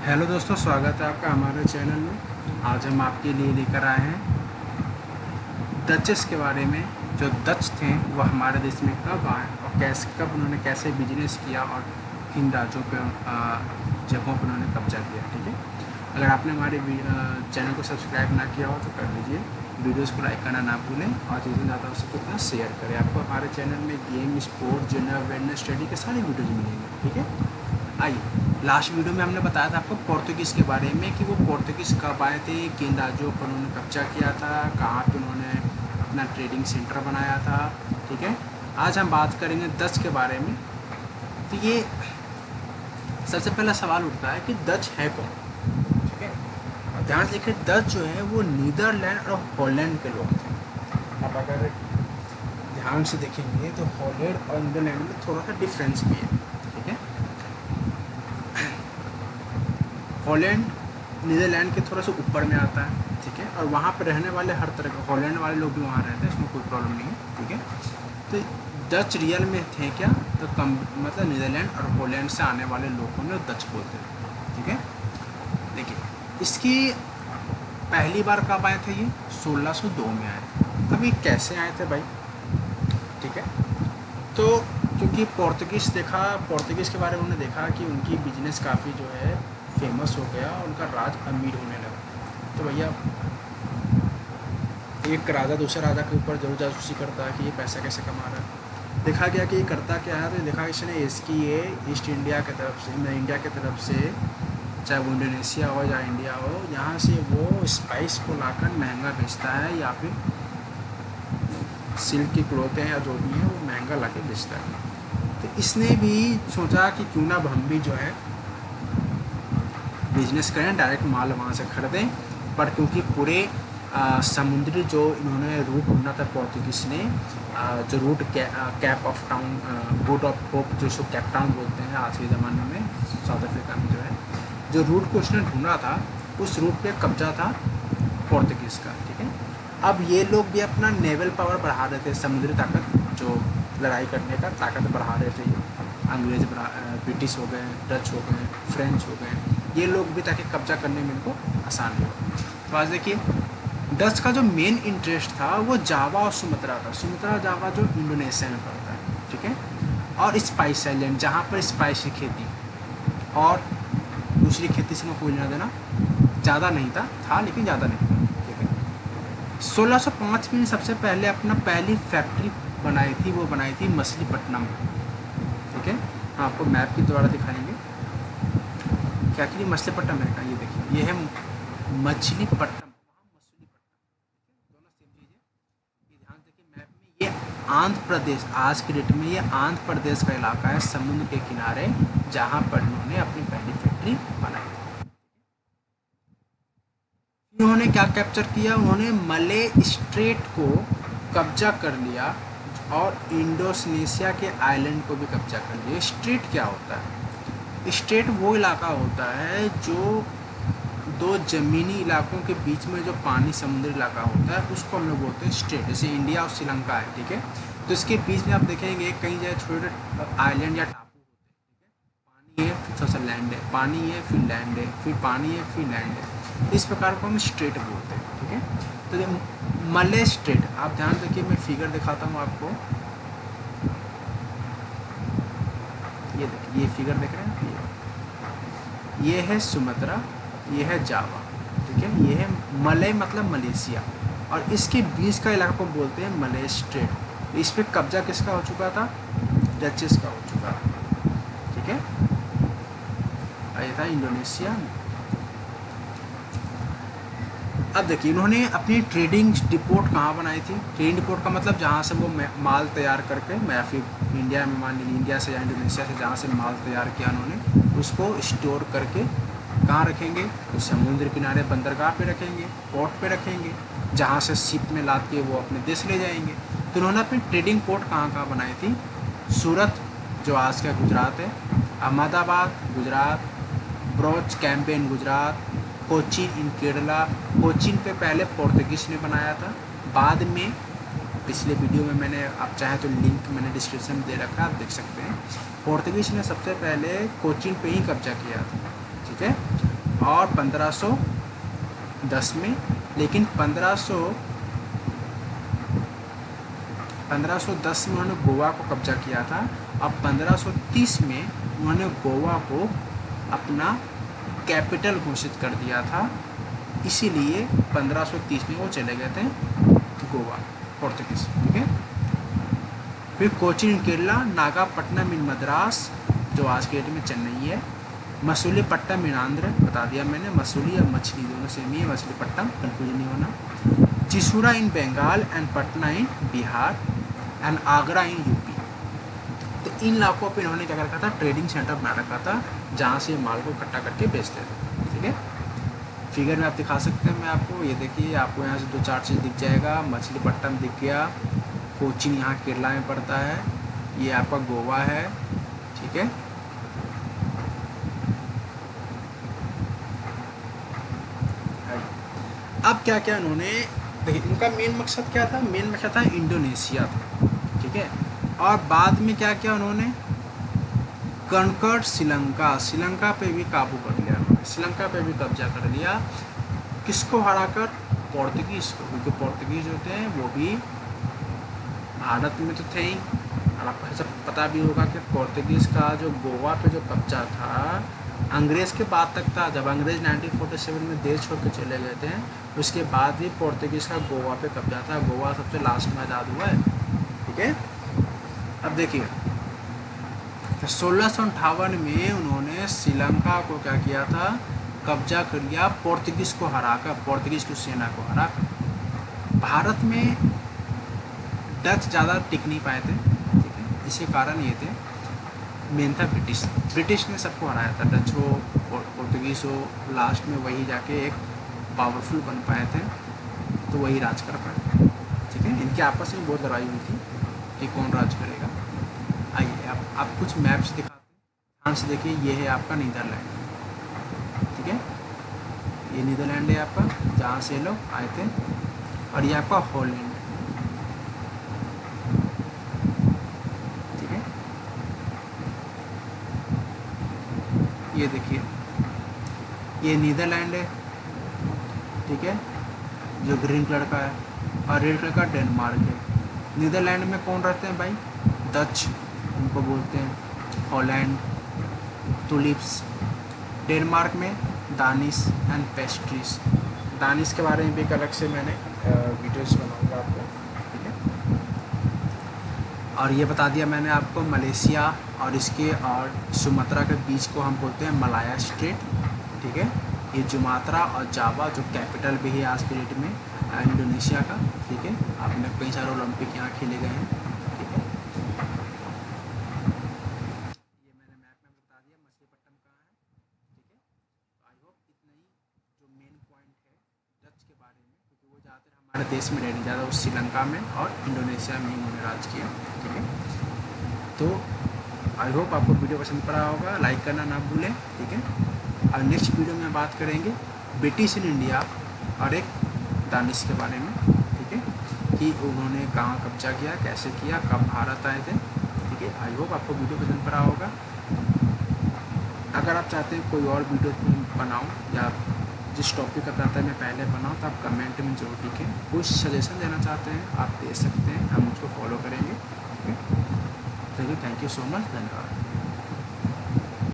Hello दोस्तों, स्वागत है आपका हमारे चैनल में। आज हम आपके लिए लेकर आए हैं डचेस के बारे में। जो डच थे वो हमारे देश में कब आए और कब उन्होंने कैसे बिजनेस किया और किन राज्यों पे जगहों पर उन्होंने कब्जा किया। ठीक है, अगर आपने हमारे चैनल को सब्सक्राइब ना किया हो तो कर लीजिए। वीडियोस को लाइक करना ना भूलें और जितना ज़्यादा हो सके उतना शेयर करें। आपको हमारे चैनल में game, sport, general awareness, study के सारी वीडियोज़ मिलेंगे। ठीक है, आइए। लास्ट वीडियो में हमने बताया था आपको पोर्तुगीज़ के बारे में कि वो पोर्तुगीज़ कब आए थे, किन राज्यों पर उन्होंने कब्जा किया था, कहाँ पे उन्होंने अपना ट्रेडिंग सेंटर बनाया था। ठीक है, आज हम बात करेंगे डच के बारे में। तो ये सबसे पहला सवाल उठता है कि डच है कौन। ठीक है, और ध्यान से देखिए, डच जो है वो नीदरलैंड और हॉलैंड के लोग थे। अब अगर ध्यान से देखेंगे तो हॉलैंड और नीदरलैंड में थोड़ा सा डिफरेंस भी है। ठीक है, हॉलैंड नीदरलैंड के थोड़ा सा ऊपर में आता है। ठीक है, और वहाँ पर रहने वाले हर तरह के हॉलैंड वाले लोग भी वहाँ रहते हैं, इसमें कोई प्रॉब्लम नहीं है। ठीक है, तो डच रियल में थे क्या, तो कम मतलब नीदरलैंड और हॉलैंड से आने वाले लोगों ने डच बोलते थे। ठीक है, देखिए इसकी पहली बार कब आए थे, ये 1602 में आए थे। अब ये कैसे आए थे भाई। ठीक है, तो क्योंकि पोर्तुगीज़ के बारे में उन्होंने देखा कि उनकी बिजनेस काफ़ी जो है फेमस हो गया, उनका राज अमीर होने लगा। तो भैया एक राजा दूसरे राजा के ऊपर जरूर जासूसी करता है कि ये पैसा कैसे कमा रहा है। देखा गया कि ये करता क्या है, तो देखा इसने इसकी ये ईस्ट इंडिया की तरफ से, इंडिया की तरफ से, चाहे वो इंडोनेशिया हो या इंडिया हो, यहाँ से वो स्पाइस को लाकर महंगा बेचता है, या फिर सिल्क की क्लोथ हैं या जो भी है वो महंगा ला के बेचता है। तो इसने भी सोचा कि क्यों ना हम भी जो है बिजनेस करें, डायरेक्ट माल वहाँ से खरीदें। पर क्योंकि पूरे समुद्री जो इन्होंने रूट ढूंढा था पोर्तुगीज़ ने, जो route Cape of Town, boat of Hope, जो इसको कैप टाउन बोलते हैं आज के ज़माने में, साउथ अफ्रीका में जो है, जो रूट को उसने ढूंढा था उस रूट पे कब्जा था पोर्तुगीज़ का। ठीक है, अब ये लोग भी अपना नेवल पावर बढ़ा रहे थे, समुद्री ताकत, जो लड़ाई करने का ताकत बढ़ा रहे थे। अंग्रेज ब्रिटिश हो गए, डच हो गए, फ्रेंच हो गए, ये लोग भी, ताकि कब्जा करने में इनको आसानी हो। तो आज देखिए, डच का जो मेन इंटरेस्ट था वो जावा और सुमात्रा था। सुमात्रा जावा जो इंडोनेशिया में पड़ता है। ठीक है, और स्पाइस आइलैंड, जहाँ पर स्पाइस की खेती और दूसरी खेती से कोई लेना देना ज़्यादा नहीं था लेकिन ज़्यादा नहीं था। ठीक है, 1605 में सबसे पहले अपना पहली फैक्ट्री बनाई थी, वो बनाई थी मछलीपट्टनम। ठीक है, हाँ आपको मैप के द्वारा दिखाएंगे क्या कि मछलीपट्टनम है का। ये देखिए, ये है मछलीपट्टनम, दोनों सेम चीज़ है। ये ध्यान देखिए मैप में, ये आंध्र प्रदेश, आज की डेट में ये आंध्र प्रदेश का इलाका है, समुद्र के किनारे, जहाँ पर उन्होंने अपनी पहली फैक्ट्री बनाई। उन्होंने क्या कैप्चर किया, उन्होंने मले स्ट्रेट को कब्जा कर लिया और इंडोनेशिया के आइलैंड को भी कब्जा कर लिया। स्ट्रेट क्या होता है, स्ट्रेट वो इलाका होता है जो दो ज़मीनी इलाकों के बीच में जो पानी, समुद्री इलाका होता है, उसको हम लोग बोलते हैं स्ट्रेट। जैसे इंडिया और श्रीलंका है। ठीक है, तो इसके बीच में आप देखेंगे कई जगह छोटे छोटे आइलैंड या टापू होते हैं। ठीक है, पानी है फिर थोड़ा सा लैंड है, पानी है फिर लैंड है, फिर पानी है फिर लैंड है। इस प्रकार को हम स्ट्रेट बोलते हैं। ठीक है, तो मले स्ट्रेट, आप ध्यान देखिए, मैं फिगर दिखाता हूँ आपको। ये देखिए, ये फिगर देख रहे हैं, ये है सुमात्रा, ये है जावा। ठीक है, ये है मलय मतलब मलेशिया, और इसके बीच का इलाका को बोलते हैं मलय स्ट्रेट। इस पर कब्जा किसका हो चुका था, डचेस का हो चुका था। ठीक है, ये था इंडोनेशिया। अब देखिए, इन्होंने अपनी ट्रेडिंग डिपोट कहाँ बनाई थी। ट्रेडिंग डिपोट का मतलब जहाँ से वो माल तैयार करके, या फिर इंडिया में, मान लीजिए इंडिया से या इंडोनेशिया से जहाँ से माल तैयार किया उन्होंने, उसको स्टोर करके कहाँ रखेंगे, तो समुद्र किनारे बंदरगाह पे रखेंगे, पोर्ट पे रखेंगे, जहाँ से शिप में लाद के वो अपने देश ले जाएंगे। तो उन्होंने अपनी ट्रेडिंग पोर्ट कहाँ कहाँ बनाई थी, सूरत जो आज का गुजरात है, अहमदाबाद गुजरात, ब्रोच कैम्पेन गुजरात, कोचीन इन केरला। कोचीन पे पहले पोर्तुगीज़ ने बनाया था, बाद में पिछले वीडियो में मैंने, आप चाहें तो लिंक मैंने डिस्क्रिप्शन में दे रखा है, आप देख सकते हैं। पोर्तुगीज़ ने सबसे पहले कोचीन पे ही कब्जा किया था। ठीक है, और 1510 में, लेकिन 1510 में उन्होंने गोवा को कब्जा किया था। अब 1530 में उन्होंने गोवा को अपना कैपिटल घोषित कर दिया था, इसीलिए 1530 में वो चले गए थे गोवा, पोर्तुगीज। ठीक है। फिर कोचीन इन केरला, नागापट्टनम इन मद्रास जो आज के डेट में चेन्नई है, मसूलीपट्टनम इन आंध्र, बता दिया मैंने, मसूली और मछली दोनों सेम ही है, मछलीपट्टनम, कंफ्यूजन नहीं होना। Chinsura in Bengal and Patna in Bihar and Agra in UP. तो इन इलाकों पे इन्होंने क्या रखा था, ट्रेडिंग सेंटर बना रखा था, जहाँ से माल को इकट्ठा करके बेचते थे। ठीक है। फिगर में आप दिखा सकते हैं मैं आपको, ये देखिए, आपको यहाँ से 2-4 चीज़ दिख जाएगा। मछलीपट्टनम दिख गया, कोचीन यहाँ केरला में पड़ता है, ये आपका गोवा है। ठीक है। अब क्या क्या उन्होंने, देखिए इनका मेन मकसद क्या था, मेन मकसद था इंडोनेशिया था। ठीक है। और बाद में क्या किया उन्होंने, कनकर्ड श्रीलंका, श्रीलंका पे भी काबू कर लिया उन्होंने, श्रीलंका पे भी कब्जा कर लिया। किसको हराकर, पोर्तुगीज़ को, क्योंकि पोर्तुगीज़ होते हैं वो भी भारत में तो थे ही। और आपको सब पता भी होगा कि पोर्तुगीज़ का जो गोवा पे जो कब्जा था अंग्रेज़ के बाद तक था। जब अंग्रेज़ 1947 में देश छोड़ के चले गए थे, उसके बाद भी पोर्तुगीज़ का गोवा पे कब्जा था। गोवा सबसे लास्ट में आज़ाद हुआ है। ठीक है। अब देखिए, 1658 में उन्होंने श्रीलंका को क्या किया था, कब्जा कर लिया, पोर्तुगीज़ को हराकर, पोर्तुगीज़ की सेना को हराकर। भारत में डच ज़्यादा टिक नहीं पाए थे। ठीक है। इसके कारण ये थे, मेन था ब्रिटिश ने सबको हराया था, डच हो पोर्तुगीज़ हो, लास्ट में वही जाके एक पावरफुल बन पाए थे, तो वही राज कर पाए। ठीक है। इनके आपस में बहुत लड़ाई हुई थी कि कौन राज करेगा। आइए आप कुछ मैप्स दिखाते हैं, ध्यान से देखिए। ये है आपका नीदरलैंड। ठीक है। ये नीदरलैंड है आपका, जहाँ से लोग आए थे। और ये आपका हॉलैंड। ठीक है। ये देखिए, ये नीदरलैंड है। ठीक है, जो ग्रीन कलर का है, और रेड कलर का डेनमार्क है। नीदरलैंड में कौन रहते हैं भाई, डच उनको बोलते हैं, हॉलैंड, टुलिप्स। डेनमार्क में दानिश एंड पेस्ट्रीज। दानिश के बारे में भी एक अलग से मैंने वीडियोस बनाऊंगा आपको। ठीक है। और ये बता दिया मैंने आपको, मलेशिया और इसके और सुमात्रा के बीच को हम बोलते हैं मलाया स्ट्रेट। ठीक है। ये सुमात्रा और जावा जो कैपिटल भी है आज के डेट में इंडोनेशिया का। ठीक है। आपने कई सारे ओलंपिक यहाँ खेले गए हैं। ठीक है। ये मैंने मैप में बता दिया मछलीपट्टनम कहाँ है। ठीक है। तो आई होप इतना ही जो मेन पॉइंट है डच के बारे में, क्योंकि वो ज़्यादातर हमारे देश में रह नहीं, ज़्यादा वो श्रीलंका में और इंडोनेशिया में ही उन्होंने राज किया। ठीक है। तो आई होप आपको वीडियो पसंद पड़ा होगा, लाइक करना ना भूलें। ठीक है। और नेक्स्ट वीडियो में बात करेंगे ब्रिटिश इन इंडिया और एक दानिश के बारे में। ठीक है। कि उन्होंने कहाँ कब्जा किया, कैसे किया, कब भारत आए थे। ठीक है। आई होप आपको वीडियो पसंद पड़ा होगा। अगर आप चाहते हैं कोई और वीडियो बनाऊँ या जिस टॉपिक का चाहता है मैं पहले बनाऊँ, तो आप कमेंट में जरूर लिखें। कुछ सजेशन देना चाहते हैं आप दे सकते हैं, हम उसको फॉलो करेंगे। ठीक है। थैंक यू सो मच, धन्यवाद।